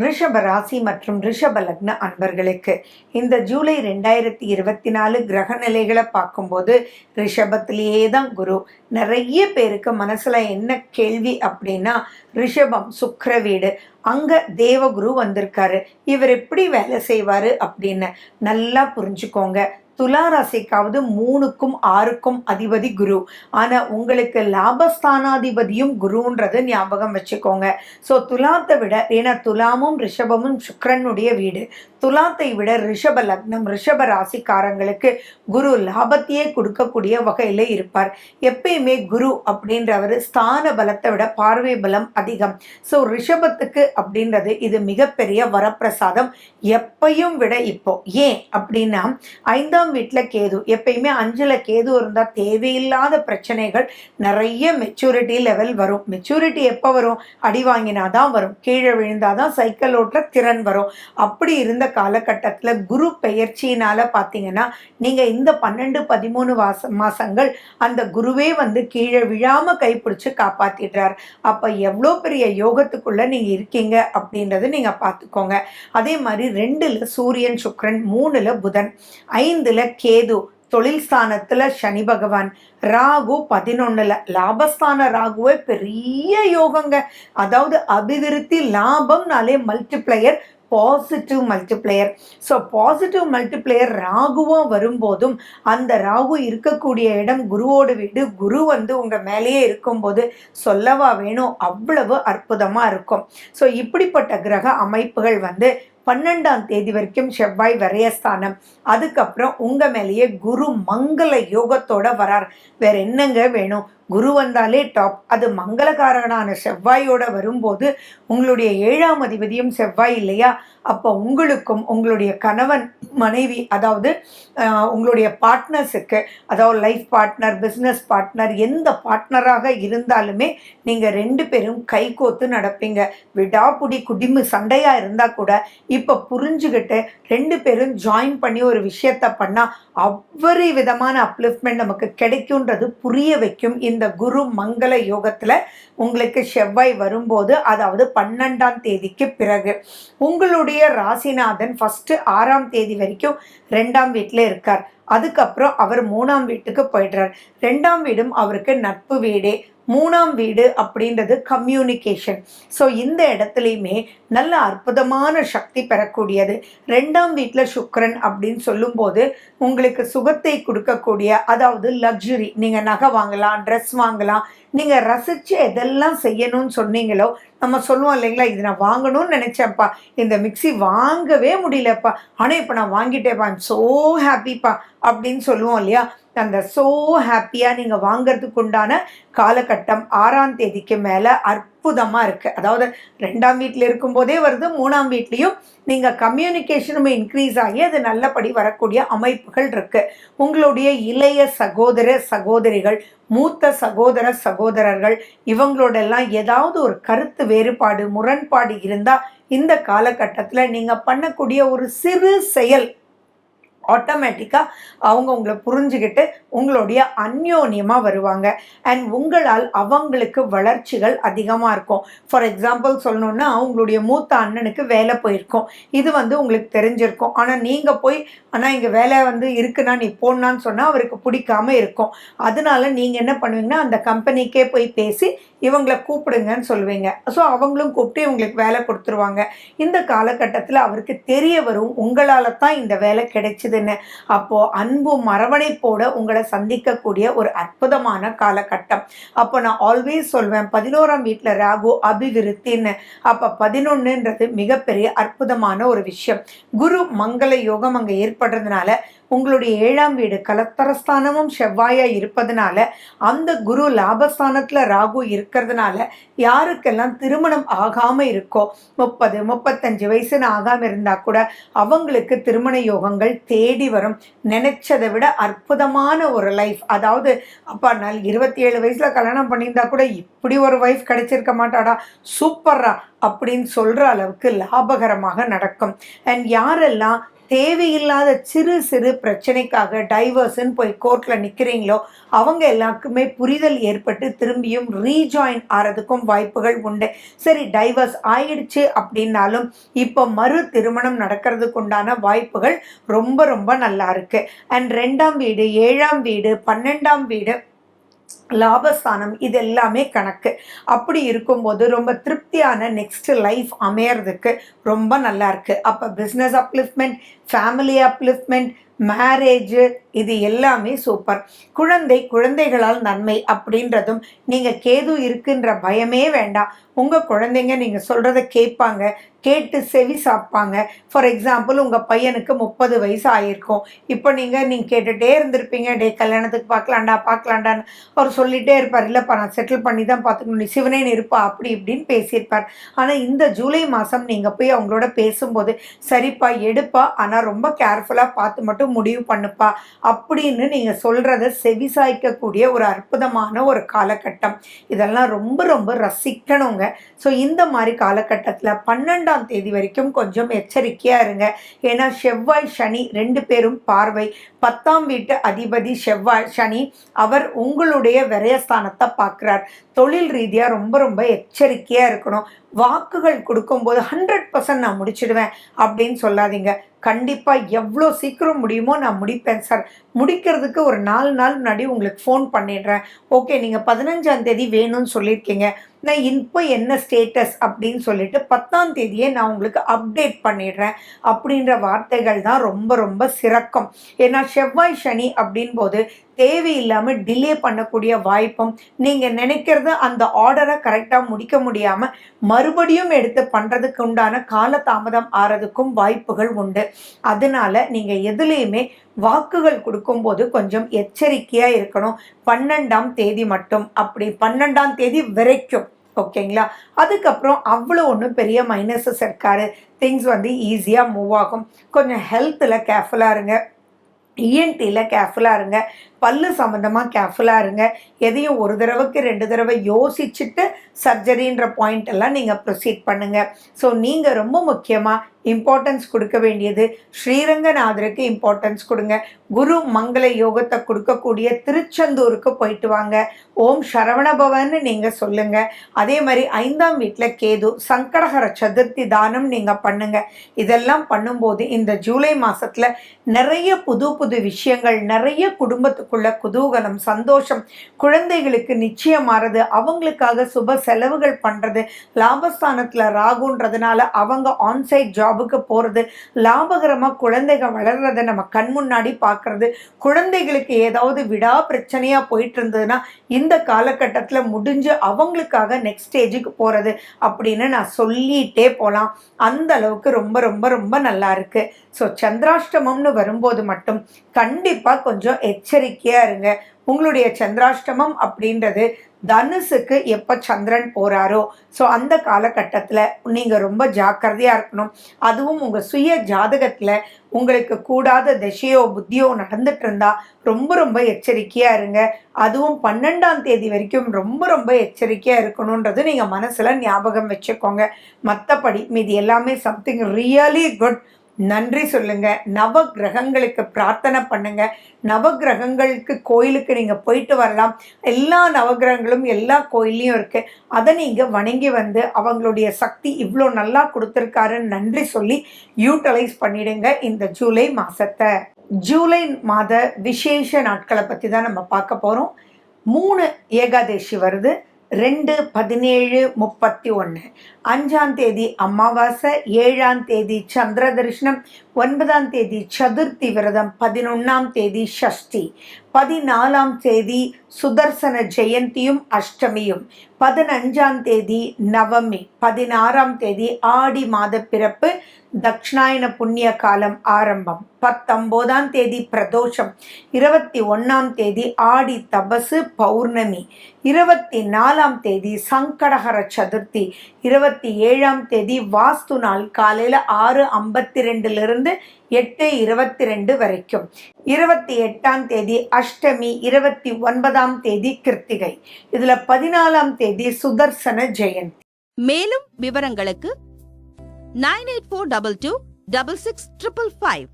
ரிஷப ராசி மற்றும் ரிஷப லக்ன அன்பர்களுக்கு இந்த ஜூலை 2024 கிரக நிலைகளை பார்க்கும்போது ரிஷபத்திலேயே தான் குரு. நிறைய பேருக்கு மனசுல என்ன கேள்வி அப்படின்னா, ரிஷபம் சுக்கிர வீடு, அங்க தேவகுரு வந்திருக்காரு, இவர் எப்படி வேலை செய்வாரு அப்படின்னு நல்லா புரிஞ்சுக்கோங்க. துலா ராசிக்காவது 3க்கும் 6க்கும் அதிபதி குரு. ஆனா உங்களுக்கு லாபஸ்தானாதிபதியும் குருன்றது ஞாபகம் வச்சுக்கோங்க. ஸோ துலாத்தை விட, ஏன்னா துலாமும் ரிஷபமும் சுக்கிரனுடைய வீடு, துலாத்தை விட ரிஷப லக்னம் ரிஷப ராசிக்காரங்களுக்கு குரு லாபத்தையே கொடுக்கக்கூடிய வகையில இருப்பார். எப்பயுமே குரு அப்படின்றவர் ஸ்தான பலத்தை விட பார்வை பலம் அதிகம். ஸோ ரிஷபத்துக்கு அப்படின்றது இது மிகப்பெரிய வரப்பிரசாதம் எப்பையும் விட. இப்போ ஏன் அப்படின்னா, 5ஆம் வீட்டில் கேது, எப்பயுமே 5ல் கேது இருந்தால் தேவையில்லாத பிரச்சனைகள் நிறைய மெச்சூரிட்டி லெவல் வரும். மெச்சூரிட்டி எப்போ வரும்? அடி வாங்கினாதான் வரும், கீழே விழுந்தாதான் சைக்கிள் ஓட்டுற திறன் வரும். அப்படி இருந்த காலகட்டத்தில் குரு பெயர்ச்சியினால பார்த்தீங்கன்னா, நீங்கள் இந்த 12-13 மாசங்கள் அந்த குருவே வந்து கீழே விழாம கைப்பிடிச்சு காப்பாத்திடுறார். அப்ப எவ்வளோ பெரிய யோகத்துக்குள்ள நீங்க இருக்கீங்க அப்படின்றத நீங்க பார்த்துக்கோங்க. அதே மாதிரி 2ல் சூரியன் சுக்கிரன், 3ல் புதன், 5ல் கேது, தொழில் ஸ்தானத்துல சனி பகவான், ராகு 11ல், லாபஸ்தான ராகுவே பெரிய யோகங்க. அதாவது அபிவிருத்தி லாபம்னாலே multiplier, positive multiplier. So positive multiplier ராகுவும் வரும்போதும், அந்த ராகு இருக்கக்கூடிய இடம் குருவோட வீடு, குரு வந்து உங்கள் மேலேயே இருக்கும்போது சொல்லவா வேணும், அவ்வளவு அற்புதமாக இருக்கும். ஸோ இப்படிப்பட்ட கிரக அமைப்புகள் வந்து 12ஆம் தேதி வரைக்கும் செவ்வாய் விரயஸ்தானம், அதுக்கப்புறம் உங்கள் மேலேயே குரு மங்கள யோகத்தோட வரார். வேற என்னங்க வேணும்? குரு வந்தாலே டாப். அது மங்களகாரகனான செவ்வாயோட வரும்போது உங்களுடைய 7ஆம் அதிபதியும் செவ்வாய் இல்லையா? அப்போ உங்களுக்கும் உங்களுடைய கணவன் மனைவி, அதாவது உங்களுடைய பார்ட்னர்ஸுக்கு, அதாவது லைஃப் பார்ட்னர், பிஸ்னஸ் பார்ட்னர், எந்த பார்ட்னராக இருந்தாலுமே நீங்கள் 2 பேரும் கைகோத்து நடப்பீங்க. விடாப்புடி குடிமு சண்டையாக இருந்தால் கூட இப்போ புரிஞ்சுக்கிட்டு 2 பேரும் ஜாயின் பண்ணி ஒரு விஷயத்தை பண்ணால் அவ்வொரு விதமான அப்லிஃப்ட்மெண்ட் நமக்கு கிடைக்கும்ன்றது புரிய வைக்கும். இந்த குரு மங்கள யோகத்தில் உங்களுக்கு செவ்வாய் வரும்போது, அதாவது 12ஆம் தேதிக்கு பிறகு உங்களுடைய ராசிநாதன் ஃபர்ஸ்ட் 6ஆம் தேதி வரைக்கும் 2ஆம் வீட்டில் இருக்கார். அதுக்கப்புறம் அவர் 3ஆம் வீட்டுக்கு போயிடுறார். 2ஆம் வீடும் அவருக்கு நட்பு வீடே. 3ஆம் வீடு அப்படின்றது கம்யூனிகேஷன். ஸோ இந்த இடத்துலையுமே நல்ல அற்புதமான சக்தி பெறக்கூடியது. 2ஆம் வீட்டில் சுக்கிரன் அப்படின்னு சொல்லும்போது உங்களுக்கு சுகத்தை கொடுக்கக்கூடிய, அதாவது லக்ஸுரி, நீங்கள் நகை வாங்கலாம், ட்ரெஸ் வாங்கலாம், நீங்கள் ரசித்து எதெல்லாம் செய்யணும்னு சொன்னீங்களோ, நம்ம சொல்லுவோம் இல்லைங்களா, இது நான் வாங்கணும்னு நினச்சேன்ப்பா, இந்த மிக்சி வாங்கவே முடியலப்பா, ஆனால் இப்போ நான் வாங்கிட்டேப்பா, ஐம் ஸோ ஹாப்பிப்பா அப்படின்னு சொல்லுவோம் இல்லையா? அந்த ஸோ ஹாப்பியாக நீங்கள் வாங்கிறதுக்கு உண்டான காலகட்டம் 6ஆம் தேதிக்கு மேலே அற்புதமாக இருக்குது. அதாவது 2ஆம் வீட்டில் இருக்கும்போதே வருது, 3ஆம் வீட்லேயும் நீங்கள் கம்யூனிகேஷனும் இன்க்ரீஸ் ஆகி அது நல்லபடி வரக்கூடிய அமைப்புகள் இருக்குது. உங்களுடைய இளைய சகோதர சகோதரிகள், மூத்த சகோதர சகோதரர்கள், இவங்களோடெல்லாம் ஏதாவது ஒரு கருத்து வேறுபாடு, முரண்பாடு இருந்தால் இந்த காலகட்டத்தில் நீங்கள் பண்ணக்கூடிய ஒரு சிறு செயல் ஆட்டோமேட்டிக்காக அவங்க உங்களை புரிஞ்சுக்கிட்டு உங்களுடைய அந்யோன்யமாக வருவாங்க. அண்ட் உங்களால் அவங்களுக்கு வளர்ச்சிகள் அதிகமாக இருக்கும். ஃபார் எக்ஸாம்பிள் சொல்லணுன்னா, உங்களுடைய மூத்த அண்ணனுக்கு வேலை போயிருக்கும், இது வந்து உங்களுக்கு தெரிஞ்சிருக்கும். ஆனால் நீங்கள் போய், ஆனால் இங்கே வேலை வந்து இருக்குன்னா நீ போனான்னு சொன்னால் அவருக்கு பிடிக்காம இருக்கும். அதனால நீங்கள் என்ன பண்ணுவீங்கன்னா, அந்த கம்பெனிக்கே போய் பேசி இவங்களை கூப்பிடுங்கன்னு சொல்லுவீங்க. ஸோ அவங்களும் கூப்பிட்டு இவங்களுக்கு வேலை கொடுத்துருவாங்க. இந்த காலகட்டத்தில் அவருக்கு தெரிய வரும், உங்களால் தான் இந்த வேலை கிடைச்சிதுன்னு. அப்போ அன்பும் அரவணைப்போட உங்களை சந்திக்கக்கூடிய ஒரு அற்புதமான காலகட்டம். அப்போ நான் ஆல்வேஸ் சொல்வேன், 11ஆம் வீட்டில் ராகு அபிவிருத்தின்னு. அப்போ 11ன்றது மிகப்பெரிய அற்புதமான ஒரு விஷயம். குரு மங்கள யோகம் அங்கே ஏற்படுறதுனால உங்களுடைய 7ஆம் வீடு கலத்தரஸ்தானமும் செவ்வாயாக இருப்பதனால, அந்த குரு லாபஸ்தானத்தில் ராகு இருக்கிறதுனால யாருக்கெல்லாம் திருமணம் ஆகாமல் இருக்கோ, 30-35 வயசுன்னு ஆகாமல் இருந்தால் கூட அவங்களுக்கு திருமண யோகங்கள் தேடி வரும். நினைச்சதை விட அற்புதமான ஒரு லைஃப். அதாவது அப்பா, நான் 27 வயசில் கல்யாணம் பண்ணியிருந்தா கூட இப்படி ஒரு வைஃப் கிடைச்சிருக்க மாட்டாடா, சூப்பர்ரா அப்படின்னு சொல்கிற அளவுக்கு லாபகரமாக நடக்கும். அண்ட் யாரெல்லாம் தேவையில்லாத சிறு சிறு பிரச்சனைக்காக டைவர்ஸ்ன்னு போய் கோர்ட்டில் நிற்கிறீங்களோ அவங்க எல்லாருக்குமே புரிதல் ஏற்பட்டு திரும்பியும் ரீஜாயின் ஆகிறதுக்கும் வாய்ப்புகள் உண்டு. சரி, டைவர்ஸ் ஆயிடுச்சு அப்படின்னாலும் இப்போ மறு திருமணம் நடக்கிறதுக்கு உண்டான வாய்ப்புகள் ரொம்ப ரொம்ப நல்லா இருக்கு. அண்ட் 2ஆம் வீடு, 7ஆம் வீடு, 12ஆம் வீடு, லாபஸ்தானம், இது எல்லாமே கணக்கு. அப்படி இருக்கும்போது ரொம்ப திருப்தியான நெக்ஸ்ட் லைஃப் அமையறதுக்கு ரொம்ப நல்லா இருக்கு. அப்போ business upliftment, family upliftment, marriage, இது எல்லாமே சூப்பர். குழந்தைகளால் நன்மை அப்படின்றதும், நீங்கள் கேது இருக்குன்ற பயமே வேண்டாம். உங்கள் குழந்தைங்க நீங்கள் சொல்கிறத கேட்பாங்க, கேட்டு செவி சாப்பாங்க. ஃபார் எக்ஸாம்பிள், உங்கள் பையனுக்கு 30 வயசு ஆகிருக்கும். இப்போ நீங்கள் கேட்டுகிட்டே இருந்திருப்பீங்க, டே கல்யாணத்துக்கு பார்க்கலாண்டான்னு. அவர் சொல்லிகிட்டே இருப்பார், இல்லைப்பா நான் செட்டில் பண்ணி தான் பார்த்துக்கணும், நீ சிவனேன்னு இருப்பா, அப்படி இப்படின்னு பேசியிருப்பார். ஆனால் இந்த ஜூலை மாதம் நீங்கள் போய் அவங்களோட பேசும்போது, சரிப்பா எடுப்பா, ஆனால் ரொம்ப கேர்ஃபுல்லாக பார்த்து மட்டும் முடிவு பண்ணுப்பா அப்படின்னு நீங்கள் சொல்கிறத செவிசாய்க்கக்கூடிய ஒரு அற்புதமான ஒரு காலகட்டம். இதெல்லாம் ரொம்ப ரொம்ப ரசிக்கணுங்க. ஸோ இந்த மாதிரி காலகட்டத்தில் 12ஆம் தேதி வரைக்கும் கொஞ்சம் எச்சரிக்கையாக இருங்க. ஏன்னா செவ்வாய் சனி 2 பேரும் பார்வை. 10ஆம் வீட்டு அதிபதி செவ்வாய் சனி, அவர் உங்களுடைய விரயஸ்தானத்தை பார்க்குறார். தொழில் ரீதியாக ரொம்ப ரொம்ப எச்சரிக்கையாக இருக்கணும். வாக்குகள் கொடுக்கும்போது 100% நான் முடிச்சிடுவேன் அப்படின்னு சொல்லாதீங்க. கண்டிப்பாக எவ்வளோ சீக்கிரம் முடியுமோ நான் முடிப்பேன் சார், முடிக்கிறதுக்கு ஒரு 4 நாள் முன்னாடி உங்களுக்கு ஃபோன் பண்ணிடுறேன். ஓகே, நீங்கள் 15ஆம் தேதி வேணும்னு சொல்லியிருக்கீங்க, நான் இப்போ என்ன ஸ்டேட்டஸ் அப்படின்னு சொல்லிட்டு 10ஆம் தேதியே நான் உங்களுக்கு அப்டேட் பண்ணிடுறேன் அப்படின்ற வார்த்தைகள் தான் ரொம்ப ரொம்ப சிறக்கும். ஏன்னா செவ்வாய் சனி அப்படின் போது தேவையில்லாமல் டிலே பண்ணக்கூடிய வாய்ப்பும், நீங்கள் நினைக்கிறத அந்த ஆர்டரை கரெக்டாக முடிக்க முடியாமல் மறுபடியும் எடுத்து பண்ணுறதுக்கு உண்டான காலதாமதம் ஆறதுக்கும் வாய்ப்புகள் உண்டு. அதனால நீங்கள் எதுலேயுமே வாக்குகள் கொடுக்கும்போது கொஞ்சம் எச்சரிக்கையாக இருக்கணும். 12ஆம் தேதி மட்டும், அப்படி 12ஆம் தேதி வரைக்கும், ஓகேங்களா? அதுக்கப்புறம் அவ்வளோ ஒன்றும் பெரிய மைனஸஸ் இருக்காது. திங்ஸ் ஈஸியாக மூவ் ஆகும். கொஞ்சம் ஹெல்த்தில் கேர்ஃபுல்லாக இருங்க, இஎன்டியில் கேர்ஃபுல்லாக இருங்க, பல்லு சம்மந்தமாக கேர்ஃபுல்லாக இருங்க. எதையும் ஒரு தடவைக்கு 2 தடவை யோசிச்சுட்டு சர்ஜரின்ற பாயிண்ட் எல்லாம் நீங்கள் ப்ரொசீட் பண்ணுங்கள். ஸோ நீங்கள் ரொம்ப முக்கியமாக இம்பார்ட்டன்ஸ் கொடுக்க வேண்டியது ஸ்ரீரங்கநாதருக்கு இம்பார்ட்டன்ஸ் கொடுங்க. குரு மங்கள யோகத்தை கொடுக்கக்கூடிய திருச்செந்தூருக்கு போயிட்டு வாங்க. ஓம் சரவணபவன்னு நீங்கள் சொல்லுங்கள். அதே மாதிரி 5ஆம் வீட்டில் கேது, சங்கடஹர சதுர்த்தி தானம் நீங்கள் பண்ணுங்கள். இதெல்லாம் பண்ணும்போது இந்த ஜூலை மாதத்தில் நிறைய புது புது விஷயங்கள், நிறைய குடும்பத்துக்குள்ள குதூகலம், சந்தோஷம், குழந்தைகளுக்கு நிச்சயமாறது, அவங்களுக்காக சுப செலவுகள் பண்ணுறது, லாபஸ்தானத்தில் ராகுன்றதுனால அவங்க ஆன்சைட் ஜாபுக்கு போகிறது, லாபகரமாக குழந்தைகள் வளர்கிறத நம்ம கண் முன்னாடி பார்க்குறது, குழந்தைகளுக்கு ஏதாவது விடா பிரச்சனையாக போயிட்டு இருந்ததுன்னா இந்த காலகட்டத்தில் முடிஞ்சு அவங்களுக்காக நெக்ஸ்ட் ஸ்டேஜுக்கு போகிறது அப்படின்னு நான் சொல்லிகிட்டே போகலாம். அந்த அளவுக்கு ரொம்ப ரொம்ப ரொம்ப நல்லா இருக்குது. ஸோ சந்திராஷ்டமம்னு வரும்போது மட்டும் கண்டிப்பாக கொஞ்சம் எச்சரிக்கையாக இருங்க. உங்களுடைய சந்திராஷ்டமம் அப்படின்றது தனுசுக்கு எப்போ சந்திரன் போகிறாரோ, ஸோ அந்த காலகட்டத்தில் நீங்கள் ரொம்ப ஜாக்கிரதையாக இருக்கணும். அதுவும் உங்கள் சுய ஜாதகத்தில் உங்களுக்கு கூடாத திசையோ புத்தியோ நடந்துட்டு இருந்தால் ரொம்ப ரொம்ப எச்சரிக்கையாக இருங்க. அதுவும் 12ஆம் தேதி வரைக்கும் ரொம்ப ரொம்ப எச்சரிக்கையாக இருக்கணுன்றது நீங்கள் மனசில் ஞாபகம் வச்சுக்கோங்க. மற்றபடி மீதி எல்லாமே சம்திங் ரியலி குட். நன்றி சொல்லுங்க, நவ கிரகங்களுக்கு பிரார்த்தனை பண்ணுங்க. நவகிரகங்களுக்கு கோயிலுக்கு நீங்கள் போயிட்டு வரலாம். எல்லா நவகிரகங்களும் எல்லா கோயிலையும் இருக்கு. அதை நீங்கள் வணங்கி அவங்களுடைய சக்தி இவ்வளோ நல்லா கொடுத்துருக்காருன்னு நன்றி சொல்லி யூட்டிலைஸ் பண்ணிடுங்க இந்த ஜூலை மாதத்தை. ஜூலை மாத விசேஷ நாட்களை பற்றி தான் நம்ம பார்க்க போகிறோம். 3 ஏகாதேசி வருது. 2, 17, 31. 5ஆம் தேதி அமாவாசை, 7ஆம் தேதி சந்திர தரிசனம், 9ஆம் தேதி சதுர்த்தி விரதம், 11ஆம் தேதி ஷஷ்டி, 14ஆம் தேதி சுதர்சன ஜெயந்தியும் அஷ்டமியும், 15ஆம் தேதி நவமி, 16ஆம் தேதி ஆடி மாத பிறப்பு, தக்ஷணாயன புண்ணிய காலம் ஆரம்பம், 19ஆம் தேதி பிரதோஷம், 21ஆம் தேதி ஆடி தபசு பௌர்ணமி, 24ஆம் தேதி சங்கடஹர சதுர்த்தி, 27ஆம் தேதி வாஸ்து நாள் காலையில் 6:52 8:22 வரைக்கும், 28ஆம் தேதி அஷ்டமி, 29ஆம் தேதி கிருத்திகை. இதில் 14ஆம் தேதி சுதர்சன ஜெயந்தி. மேலும் விவரங்களுக்கு 9842266555